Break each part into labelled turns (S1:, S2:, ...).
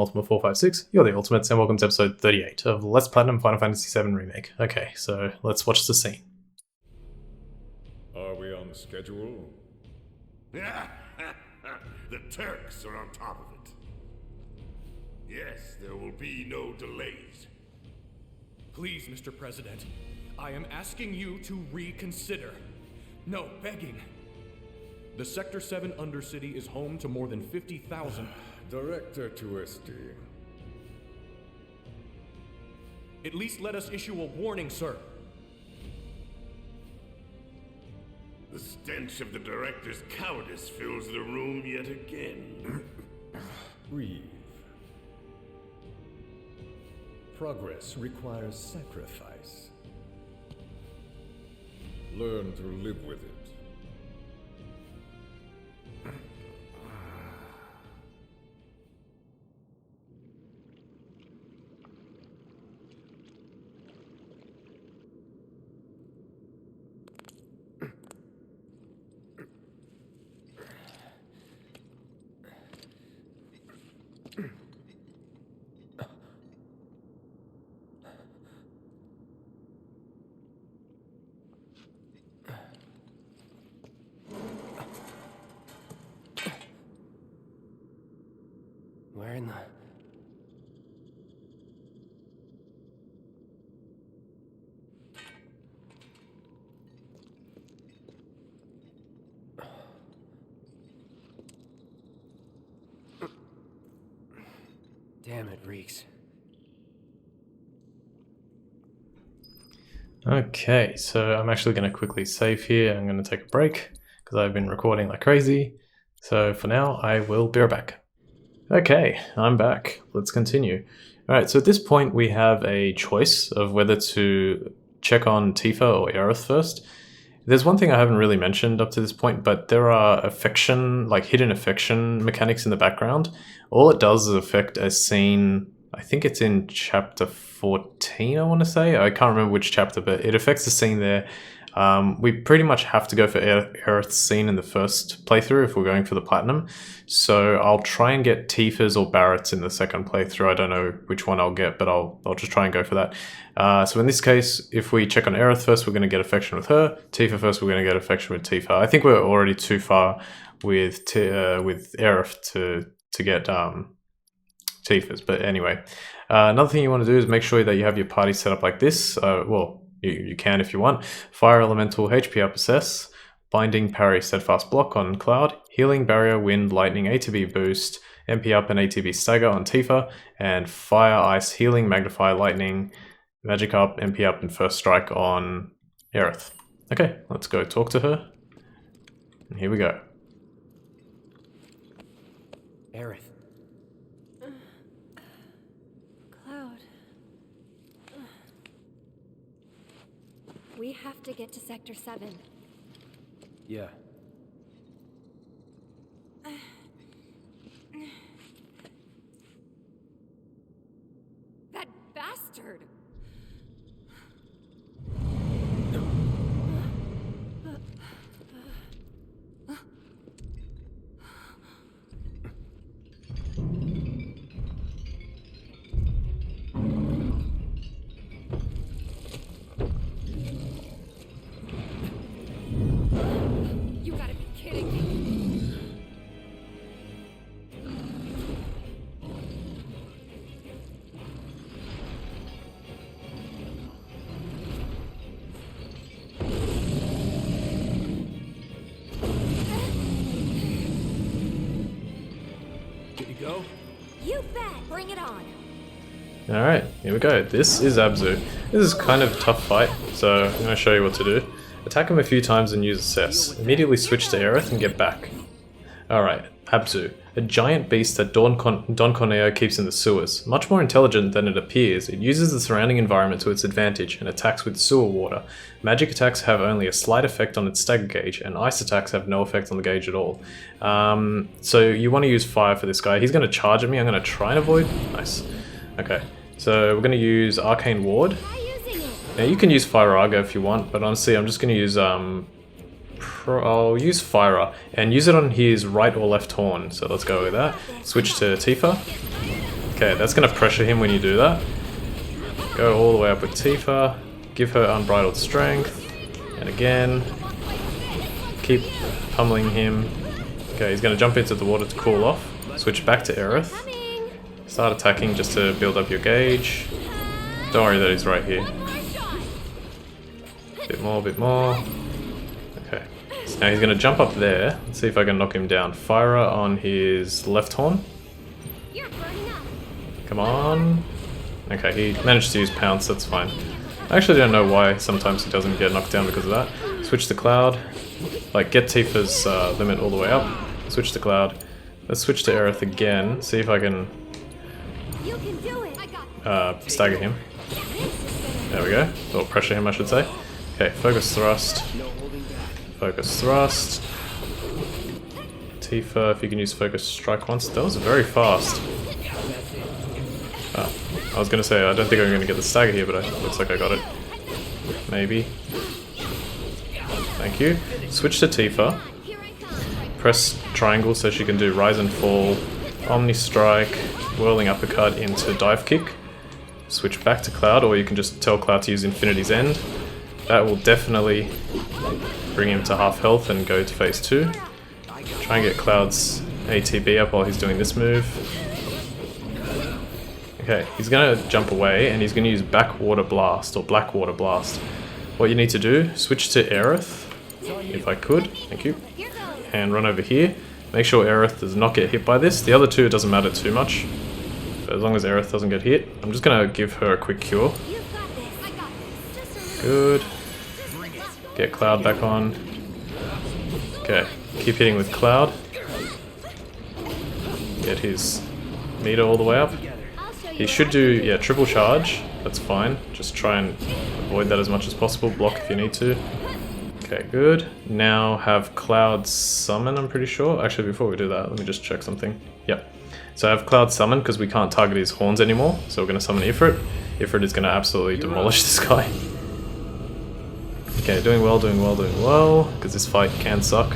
S1: Ultimate 456. You're the Ultimates, and welcome to episode 38 of Let's Platinum Final Fantasy VII Remake. Okay, so let's watch the scene.
S2: Are we on schedule?
S3: The Turks are on top of it. Yes, there will be no delays.
S4: Please, Mr. President, I am asking you to reconsider. No, begging. The Sector 7 Undercity is home to more than 50,000...
S2: Director Twisty.
S4: At least let us issue a warning, sir.
S3: The stench of the Director's cowardice fills the room yet again.
S5: Breathe. Progress requires sacrifice.
S2: Learn to live with it.
S5: Where in the... Damn, it reeks.
S1: Okay, so I'm actually going to quickly save here. I'm going to take a break because I've been recording like crazy. So for now, I will be right back. Okay, I'm back. Let's continue. Alright, so at this point we have a choice of whether to check on Tifa or Aerith first. There's one thing I haven't really mentioned up to this point, but there are affection, like hidden affection mechanics in the background. All it does is affect a scene, I think it's in chapter 14, I want to say. I can't remember which chapter, but it affects the scene there. We pretty much have to go for Aerith's scene in the first playthrough if we're going for the platinum. So I'll try and get Tifa's or Barrett's in the second playthrough. I don't know which one I'll get, but I'll just try and go for that. So in this case, if we check on Aerith first, we're going to get affection with her. Tifa first, we're going to get affection with Tifa. I think we're already too far with Aerith to get Tifa's. But anyway, another thing you want to do is make sure that you have your party set up like this. You can if you want. Fire Elemental HP up assess, Binding Parry Steadfast Block on Cloud, Healing Barrier Wind Lightning ATB Boost, MP up and ATB Stagger on Tifa, and Fire Ice Healing Magnify Lightning Magic up, MP up and First Strike on Aerith. Okay, let's go talk to her. And here we go.
S5: Aerith.
S6: We have to get to Sector 7.
S5: Yeah.
S6: That bastard! You gotta be kidding me!
S4: Did you go?
S6: You bet! Bring it on!
S1: Alright, here we go. This is Abzu. This is kind of a tough fight, so I'm going to show you what to do. Attack him a few times and use Assess. Immediately switch to Aerith and get back. Alright, Abzu. A giant beast that Don Corneo keeps in the sewers. Much more intelligent than it appears, it uses the surrounding environment to its advantage and attacks with sewer water. Magic attacks have only a slight effect on its stagger gauge, and ice attacks have no effect on the gauge at all. So you want to use fire for this guy. He's going to charge at me. I'm going to try and avoid. Nice. Okay, so we're going to use Arcane Ward. Now you can use Firaga if you want, but honestly I'm just going to use I'll use Fyra and use it on his right or left horn. So let's go with that. Switch to Tifa. Okay, that's going to pressure him when you do that. Go all the way up with Tifa. Give her unbridled strength. And again. Keep pummeling him. Okay, he's going to jump into the water to cool off. Switch back to Aerith. Start attacking just to build up your gauge. Don't worry that he's right here. Bit more, bit more. Okay. So now he's going to jump up there. Let's see if I can knock him down. Fire on his left horn. Come on. Okay, he managed to use Pounce, that's fine. I actually don't know why sometimes he doesn't get knocked down because of that. Switch to Cloud. Like, get Tifa's limit all the way up. Switch to Cloud. Let's switch to Aerith again. See if I can stagger him. There we go. Or pressure him, I should say. Okay, focus thrust. Focus thrust. Tifa, if you can use focus strike once. That was very fast. Oh, I was going to say, I don't think I'm going to get the stagger here, but it looks like I got it. Maybe. Thank you. Switch to Tifa. Press triangle so she can do rise and fall, omni strike, whirling uppercut into dive kick. Switch back to Cloud, or you can just tell Cloud to use Infinity's End. That will definitely bring him to half health and go to phase 2. Try and get Cloud's ATB up while he's doing this move. Okay, he's going to jump away and he's going to use Backwater Blast or Blackwater Blast. What you need to do, switch to Aerith, if I could, thank you, and run over here. Make sure Aerith does not get hit by this. The other two, it doesn't matter too much, but as long as Aerith doesn't get hit, I'm just going to give her a quick cure. Good. Get Cloud back on. Okay, keep hitting with Cloud. Get his meter all the way up. He should do, yeah, triple charge. That's fine. Just try and avoid that as much as possible. Block if you need to. Okay, good. Now have Cloud summon, I'm pretty sure. Actually, before we do that, let me just check something. Yep. So I have Cloud summon because we can't target his horns anymore. So we're going to summon Ifrit. Ifrit is going to absolutely demolish this guy. Okay, doing well, doing well, doing well. Because this fight can suck.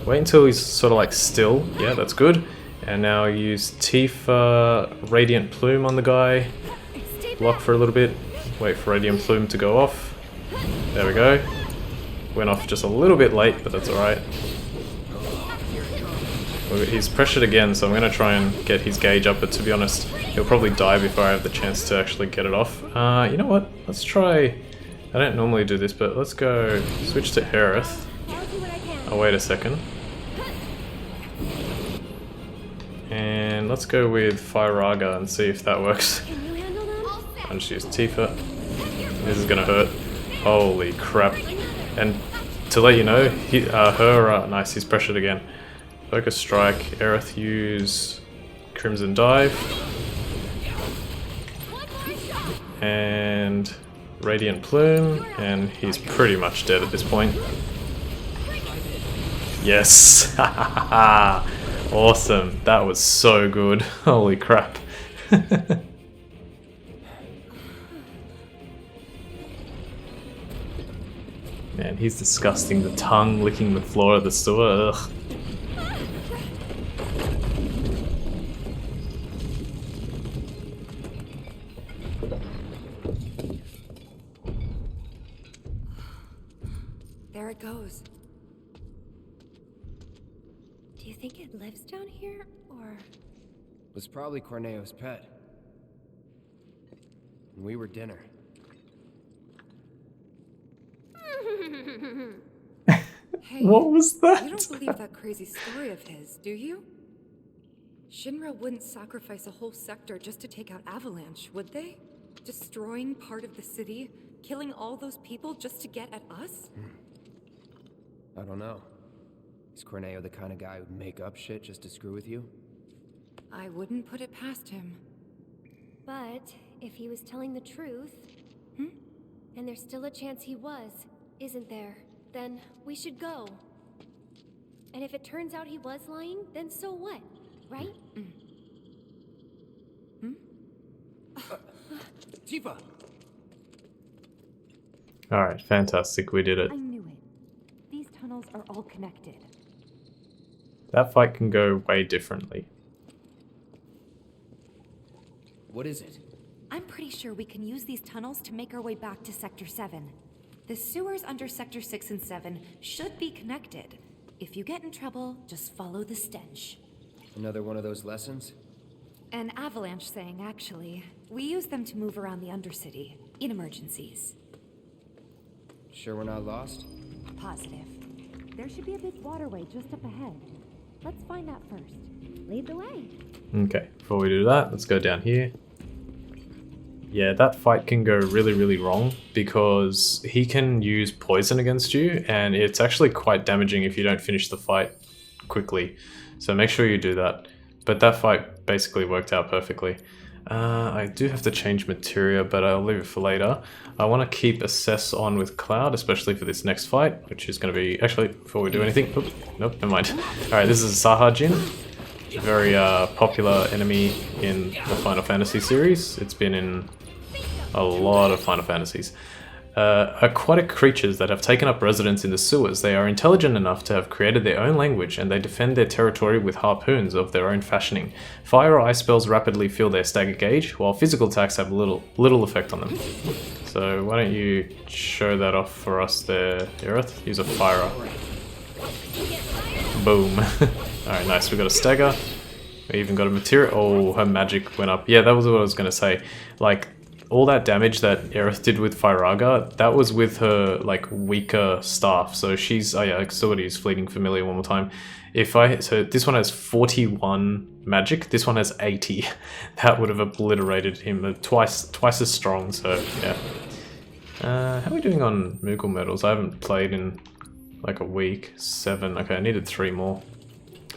S1: Wait until he's sort of like still. Yeah, that's good. And now use Tifa Radiant Plume on the guy. Block for a little bit. Wait for Radiant Plume to go off. There we go. Went off just a little bit late, but that's alright. He's pressured again, so I'm going to try and get his gauge up, but to be honest, he'll probably die before I have the chance to actually get it off. You know what? Let's try... I don't normally do this, but let's go switch to Aerith. Oh, wait a second. And let's go with Firaga and see if that works. I'll just use Tifa. This is gonna hurt. Holy crap. And to let you know, nice, he's pressured again. Focus strike, Aerith use Crimson Dive. And Radiant Plume, and he's pretty much dead at this point. Yes! Awesome, that was so good. Holy crap. Man, he's disgusting. The tongue licking the floor of the sewer. Ugh.
S6: There it goes. Do you think it lives down here, or...?
S5: It was probably Corneo's pet. We were dinner.
S6: Hey,
S1: What was that?
S6: You don't believe that crazy story of his, do you? Shinra wouldn't sacrifice a whole sector just to take out Avalanche, would they? Destroying part of the city, killing all those people just to get at us?
S5: I don't know. Is Corneo the kind of guy who'd make up shit just to screw with you?
S6: I wouldn't put it past him.
S7: But if he was telling the truth, and there's still a chance he was, isn't there? Then we should go. And if it turns out he was lying, then so what? Right?
S5: Tifa!
S1: Alright, fantastic, we did it.
S8: I knew it. These tunnels are all connected.
S1: That fight can go way differently.
S5: What is it?
S6: I'm pretty sure we can use these tunnels to make our way back to Sector 7. The sewers under Sector 6 and 7 should be connected. If you get in trouble, just follow the stench.
S5: Another one of those lessons?
S6: An avalanche thing, actually. We use them to move around the Undercity, in emergencies.
S5: Sure we're not lost?
S6: Positive.
S8: There should be a big waterway just up ahead. Let's find that first. Lead the way.
S1: Okay, before we do that, let's go down here. Yeah, that fight can go really, really wrong because he can use poison against you, and it's actually quite damaging if you don't finish the fight quickly. So make sure you do that. But that fight basically worked out perfectly. I do have to change materia, but I'll leave it for later. I want to keep Assess on with Cloud, especially for this next fight, which is going to be... Actually, before we do anything... Oops, nope, never mind. Alright, this is Sahajin. A very popular enemy in the Final Fantasy series. It's been in a lot of Final Fantasies. Aquatic creatures that have taken up residence in the sewers. They are intelligent enough to have created their own language, and they defend their territory with harpoons of their own fashioning. Fire or ice spells rapidly fill their stagger gauge, while physical attacks have little effect on them. So why don't you show that off for us there, Aerith? Use a fire. Boom. Alright, nice. We got a stagger. We even got a material. Oh, her magic went up. Yeah, that was what I was going to say. Like, all that damage that Aerith did with Firaga, that was with her, like, weaker staff. So she's... Oh yeah, I still gotta use Fleeting Familiar one more time. So this one has 41 magic, this one has 80. That would have obliterated him. Twice as strong, so yeah. How are we doing on Moogle medals? I haven't played in, like, a week. 7. Okay, I needed 3 more.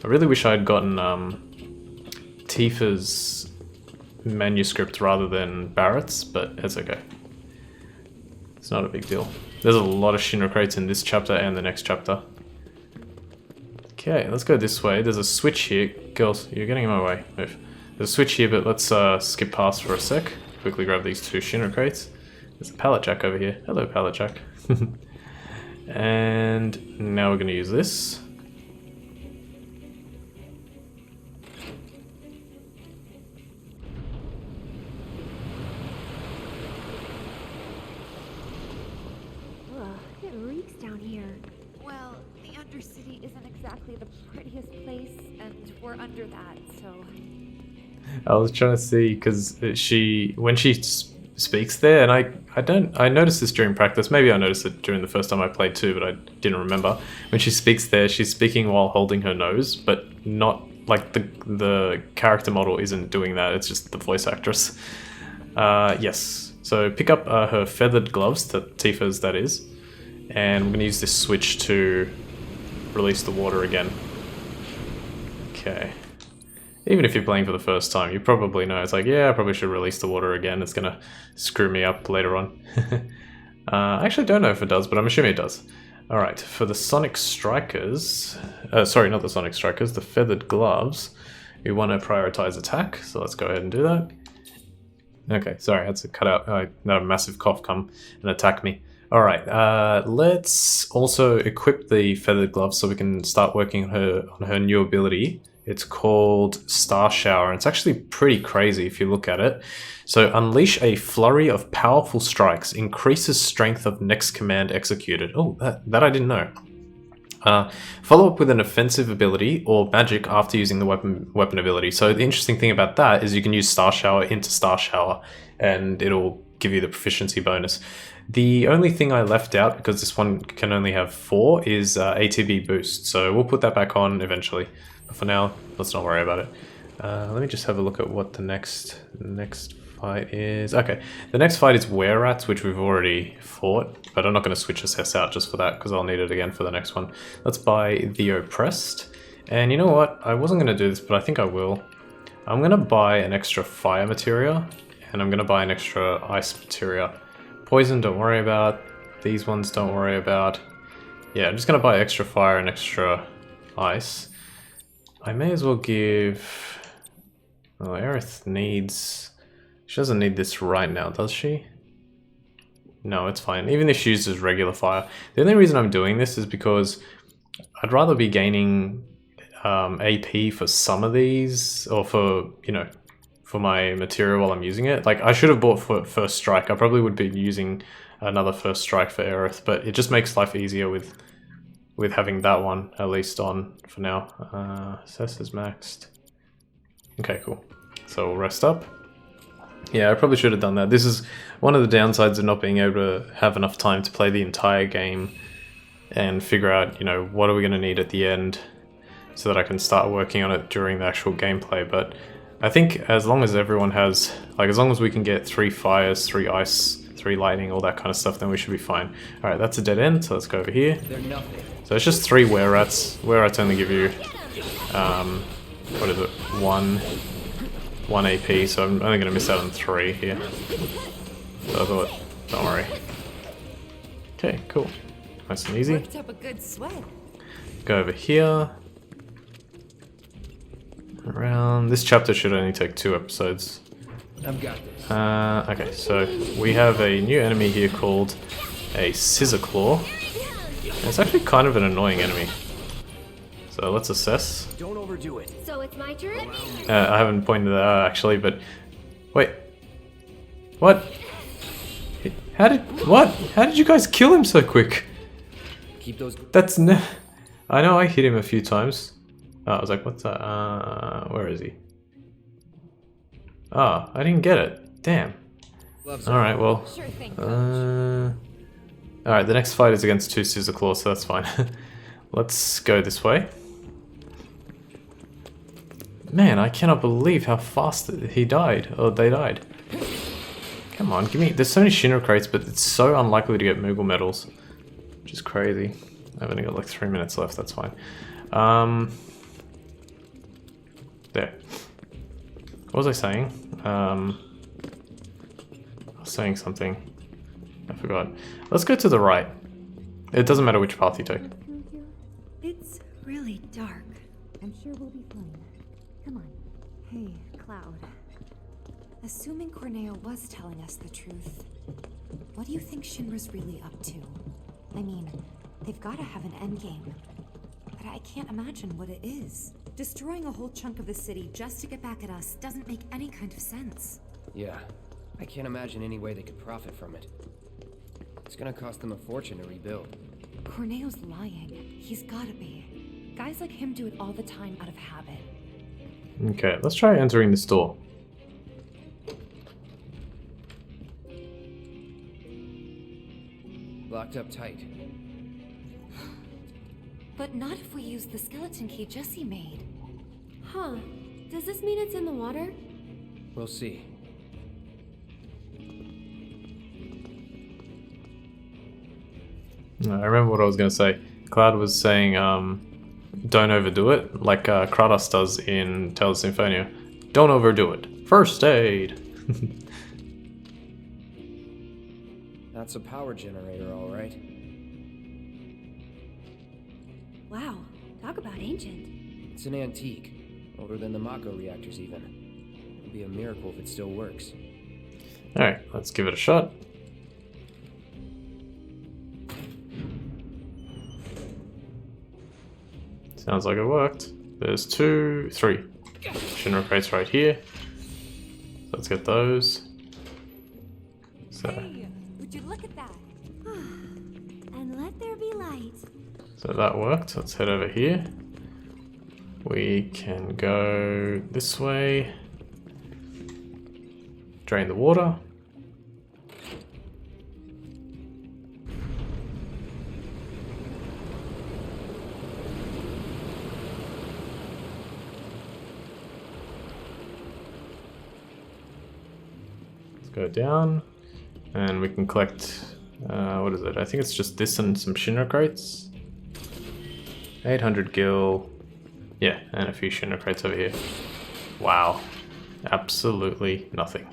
S1: I really wish I had gotten Tifa's manuscript rather than Barrett's, but it's okay. It's not a big deal. There's a lot of Shinra crates in this chapter and the next chapter. Okay, let's go this way. There's a switch here. Girls, you're getting in my way. Move. There's a switch here, but let's skip past for a sec. Quickly grab these 2 Shinra crates. There's a pallet jack over here. Hello, pallet jack. And now we're going to use this.
S8: It reeks down here. Well, the Undercity isn't exactly the prettiest place, and we're under that, so...
S1: I was trying to see, because when she speaks there, and I noticed this during practice, maybe I noticed it during the first time I played too, but I didn't remember. When she speaks there, she's speaking while holding her nose, but not, like, the character model isn't doing that, it's just the voice actress. Yes, so pick up her feathered gloves, Tifa's that is, and we're going to use this switch to release the water again. Okay. Even if you're playing for the first time, you probably know. It's like, yeah, I probably should release the water again. It's going to screw me up later on. I actually don't know if it does, but I'm assuming it does. Alright, for the Sonic Strikers... sorry, not the Sonic Strikers, the Feathered Gloves. We want to prioritize attack, so let's go ahead and do that. Okay, sorry, I had to cut out... I had a massive cough come and attack me. Alright, let's also equip the Feathered Gloves so we can start working on her new ability. It's called Star Shower, and it's actually pretty crazy if you look at it. So, unleash a flurry of powerful strikes, increases strength of next command executed. Oh, that I didn't know. Follow up with an offensive ability or magic after using the weapon ability. So the interesting thing about that is you can use Star Shower into Star Shower, and it'll give you the proficiency bonus. The only thing I left out, because this one can only have 4, is ATB boost. So we'll put that back on eventually. But for now, let's not worry about it. Let me just have a look at what the next fight is. Okay, the next fight is Were-Rats, which we've already fought, but I'm not going to switch Assess out just for that, because I'll need it again for the next one. Let's buy the Oppressed. And you know what? I wasn't going to do this, but I think I will. I'm going to buy an extra Fire Materia, and I'm going to buy an extra Ice Materia. Poison, don't worry about. These ones, don't worry about. Yeah, I'm just going to buy extra Fire and extra Ice. I may as well give... Oh, Aerith needs... She doesn't need this right now, does she? No, it's fine. Even if she uses regular fire. The only reason I'm doing this is because I'd rather be gaining AP for some of these, or for, you know, for my material while I'm using it. Like, I should have bought for First Strike. I probably would be using another First Strike for Aerith, but it just makes life easier with having that one at least on for now. Assess is maxed. Okay, cool. So we'll rest up. Yeah, I probably should have done that. This is one of the downsides of not being able to have enough time to play the entire game and figure out, you know, what are we going to need at the end so that I can start working on it during the actual gameplay. But I think as long as everyone has, like, as long as we can get 3 fires, 3 ice, 3 lightning, all that kind of stuff, then we should be fine. Alright, that's a dead end, so let's go over here. So it's just 3 were-rats. Were-rats only give you, what is it, 1 AP, so I'm only going to miss out on 3 here. So I thought, don't worry. Okay, cool. Nice and easy.
S6: Worked up a good sweat.
S1: Go over here. Around. This chapter should only take 2 episodes.
S5: I've got this.
S1: Okay, so we have a new enemy here called a Scissor Claw. It's actually kind of an annoying enemy. So let's assess.
S5: Don't overdo it.
S7: So it's my turn?
S1: I haven't pointed that out actually, but wait. What? What? How did you guys kill him so quick?
S5: Keep those.
S1: That's I know I hit him a few times. Oh, I was like, what's that? Where is he? Oh, I didn't get it. Damn. Alright, well.
S7: Sure thing.
S1: Alright, the next fight is against 2 Scissor Claws, so that's fine. Let's go this way. Man, I cannot believe how fast he died. Or they died. Come on, give me... There's so many Shinra crates, but it's so unlikely to get Moogle medals. Which is crazy. I've only got like 3 minutes left, that's fine. There. What was I saying? I was saying something. I forgot. Let's go to the right. It doesn't matter which path you take.
S6: It's really dark.
S8: I'm sure we'll be fine. Come on. Hey, Cloud.
S6: Assuming Corneo was telling us the truth, what do you think Shinra's really up to? I mean, they've got to have an endgame. But I can't imagine what it is. Destroying a whole chunk of the city just to get back at us doesn't make any kind of sense.
S5: Yeah. I can't imagine any way they could profit from it. It's gonna cost them a fortune to rebuild.
S6: Corneo's lying. He's gotta be. Guys like him do it all the time out of habit.
S1: Okay, let's try entering this door.
S5: Locked up tight.
S6: But not if we use the skeleton key Jesse made.
S7: Huh. Does this mean it's in the water?
S5: We'll see.
S1: I remember what I was going to say. Cloud was saying, don't overdo it, like Kratos does in Tales of Symphonia. Don't overdo it. First aid!
S5: That's a power generator, all right.
S7: Wow. Talk about ancient.
S5: It's an antique. Older than the Mako reactors, even. It'd be a miracle if it still works.
S1: Alright, let's give it a shot. Sounds like it worked. There's 3 Shinra crates right here. So let's get those. So,
S6: Would you look at that?
S7: And let there be light.
S1: so that worked. Let's head over here. We can go this way. Drain the water. Let's go down. And we can collect, what is it? I think it's just this and some Shinra crates. 800 gil. Yeah, and a few Shinra crates over here. Wow. Absolutely nothing.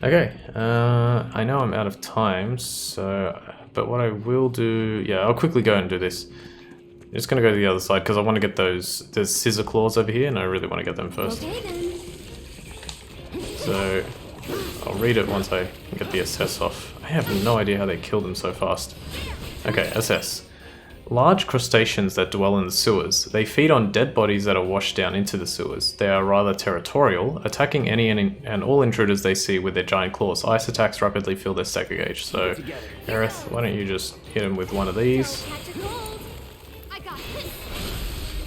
S1: Okay, I know I'm out of time, so... But what I will do... Yeah, I'll quickly go and do this. I'm just going to go to the other side, because I want to get those... There's Scissor Claws over here, and I really want to get them first.
S7: Okay then.
S1: So... I'll read it once I get the assess off. I have no idea how they killed him so fast. Okay, assess. large crustaceans that dwell in the sewers. They feed on dead bodies that are washed down into the sewers. They are rather territorial, attacking any and all intruders they see with their giant claws. Ice attacks rapidly fill their stagger gauge. So, Aerith, why don't you just hit him with one of these?
S7: I got this.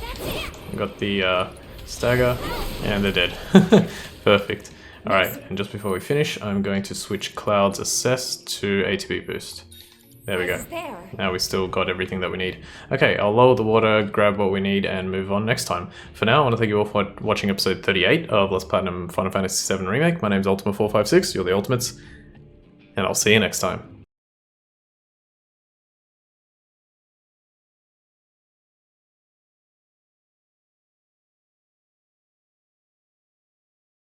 S7: That's it.
S1: We got the stagger, and they're dead. Perfect. Alright, and just before we finish, I'm going to switch Cloud's Assess to ATB Boost. There we go. Now we still got everything that we need. Okay, I'll lower the water, grab what we need, and move on next time. For now, I want to thank you all for watching episode 38 of Let's Platinum Final Fantasy VII Remake. My name's Ultima456, you're the Ultimates, and I'll see you next time.